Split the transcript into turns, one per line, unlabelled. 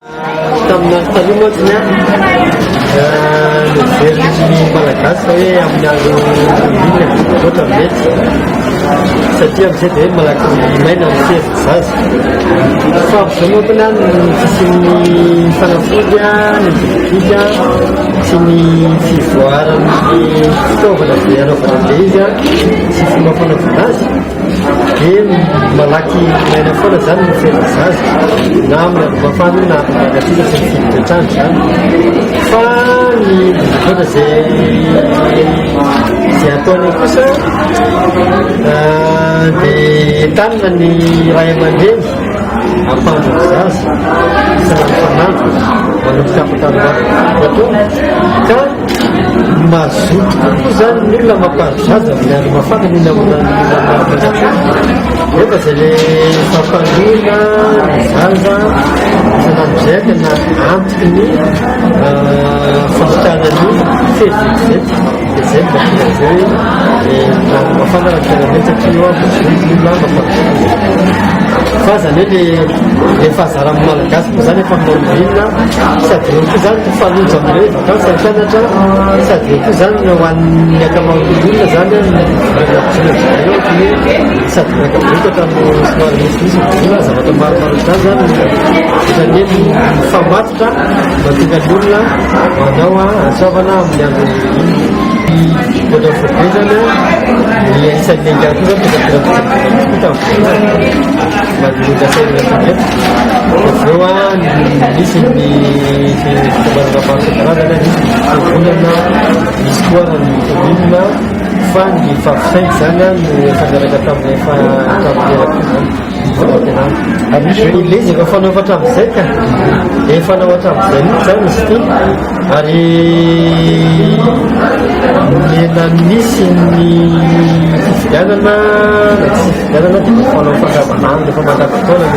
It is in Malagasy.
Tamin'ny taloha moa tsy niveriny malagasy hoe amin'ny andro inona ohatra mety satria amin'izay dia hoe malaky maina ny fihezitra zaza fa amin'izao moa koa ny fisian'ny fanafody ny didididy sy ny fivoaran'ny fitaovana dia anaovana be izy sy fomba fanaovana azy dia malaky maina foana zany ny fihezitra zaza na amin'ny ambomafany na magatika sy ny fiditrany zany fa ny ohatra zay ataony kosa dia tanina ny ray aman-dreny ampandro zaza sanamfanandro manomboka ampatanoato ka mazoto kokoa zany ny olona mampandro zaza amin'ny andro mafana mila efa zay le fampandrona ny zaza sanandro zay tena antiky ny famotanany fezivezety dia zay mbatina zay andro mafana raha tena mety satria olona mampandro fa zany hoe le fahazaran'ny malagasy moa zany efa manolona sady eo koa zany fanonja amin'ireo vakansa ny mpianatra sady eo koa zany ho an'ny akamaroan'olona zany eo sady miakaboka tamin'ny somary misimisy vola zavatra maromaro zany zany zany hoe mifamatotra mahatonga ny olona manao ansoavana amin'ny andro vola fobe zany ny isan'ny engany koa zany aveo misy ny fitomanana karazana misy volana misy koa ny commune fa ny fafisainky zany no fanaraka tamin'ny ary misy ilezy efa fanao hatramin'izay ka efa fanao hatramin'izay mihitsy zany izy ty ary mena misy ny fifidianana na tsy fifidianana dia fanao fangavanany efa mandavataona